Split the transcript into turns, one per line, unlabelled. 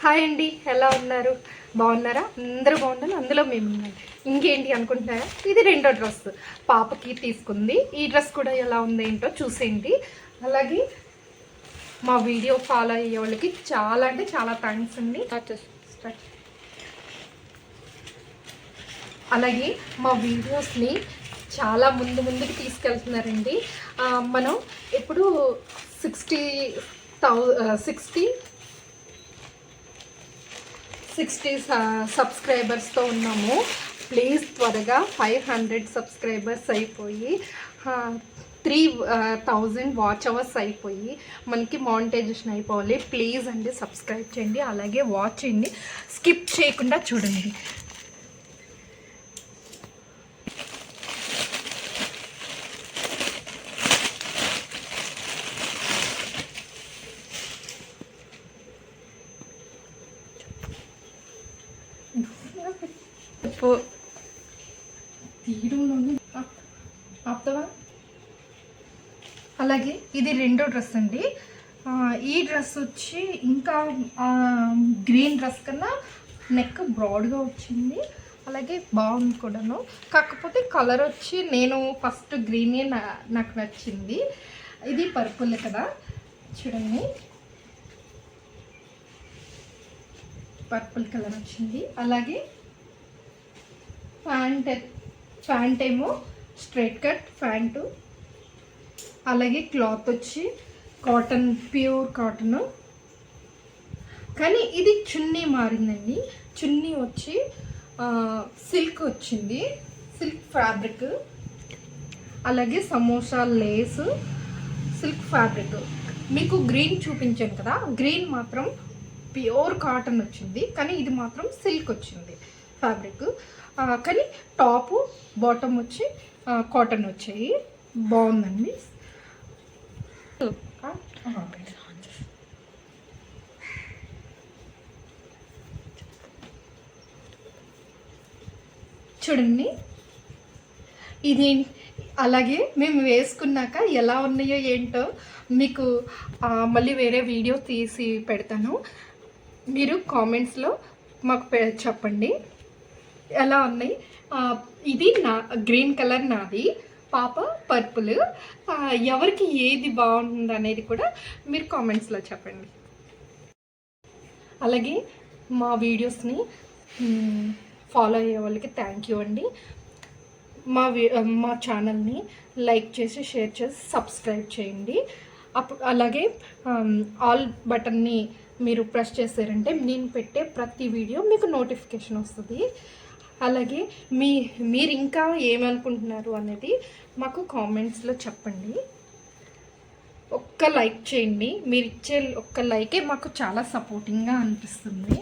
Hi అండి, ఎలా ఉన్నారు? బాగున్నారా? అందరూ బాగుండాలి, అందులో మేము ఉన్నాం. ఇంకేంటి అనుకుంటున్నారా? ఇది రెండో డ్రెస్ పాపకి తీసుకుంది. ఈ డ్రెస్ కూడా ఎలా ఉంది ఏంటో చూసేయండి. అలాగే మా వీడియో ఫాలో అయ్యే వాళ్ళకి చాలా అంటే చాలా థ్యాంక్స్ అండి. అలాగే మా వీడియోస్ని చాలా ముందుకు తీసుకెళ్తున్నారండి. మనం ఇప్పుడు 60 సబ్స్క్రైబర్స్తో ఉన్నాము. ప్లీజ్ త్వరగా 500 సబ్స్క్రైబర్స్ అయిపోయి 3000 వాచ్ అవర్స్ అయిపోయి మనకి మానిటైజేషన్ అయిపోవాలి. ప్లీజ్ అండి సబ్స్క్రైబ్ చేయండి, అలాగే వాచ్ చేయండి, స్కిప్ చేయకుండా చూడండి. ఆపుతావా? అలాగే ఇది రెండో డ్రెస్ అండి. ఈ డ్రెస్ వచ్చి ఇంకా గ్రీన్ డ్రెస్ కన్నా నెక్ బ్రాడ్గా వచ్చింది, అలాగే బాగుంది కూడాను. కాకపోతే కలర్ వచ్చి నేను ఫస్ట్ గ్రీనే నాకు నచ్చింది. ఇది పర్పుల్ కదా, చూడండి పర్పుల్ కలర్ వచ్చింది. అలాగే ప్యాంట్ ఏమో స్ట్రైట్ కట్ ప్యాంటు, అలాగే క్లాత్ వచ్చి కాటన్, ప్యూర్ కాటన్. కానీ ఇది చున్నీ మారిందండి. చున్నీ వచ్చి సిల్క్ వచ్చింది, సిల్క్ ఫ్యాబ్రిక్. అలాగే సమోసా లేస్, సిల్క్ ఫ్యాబ్రిక్. మీకు గ్రీన్ చూపించాను కదా, గ్రీన్ మాత్రం ప్యూర్ కాటన్ వచ్చింది, కానీ ఇది మాత్రం సిల్క్ వచ్చింది ఫ్యాబ్రిక్. కానీ టాపు బాటమ్ వచ్చి కాటన్ వచ్చాయి. బాగుందండి. చూడండి ఇది. అలాగే మేము వేసుకున్నాక ఎలా ఉన్నాయో ఏంటో మీకు మళ్ళీ వేరే వీడియో తీసి పెడతాను. మీరు కామెంట్స్లో మాకు చెప్పండి ఎలా ఉన్నాయి. ఇది గ్రీన్ కలర్ నాది, పాప పర్పుల్. ఎవరికి ఏది బాగుంది అనేది కూడా మీరు కామెంట్స్లో చెప్పండి. అలాగే మా వీడియోస్ని ఫాలో అయ్యే వాళ్ళకి థ్యాంక్ యూ అండి. మా ఛానల్ని లైక్ చేసి, షేర్ చేసి, సబ్స్క్రైబ్ చేయండి. అలాగే ఆల్ బటన్ని మీరు ప్రెస్ చేశారంటే నేను పెట్టే ప్రతి వీడియో మీకు నోటిఫికేషన్ వస్తుంది. అలాగే మీరు ఇంకా ఏమనుకుంటున్నారు అనేది మాకు కామెంట్స్లో చెప్పండి. ఒక్క లైక్ చేయండి. మీరు ఇచ్చే ఒక్క లైకే మాకు చాలా సపోర్టింగ్గా అనిపిస్తుంది.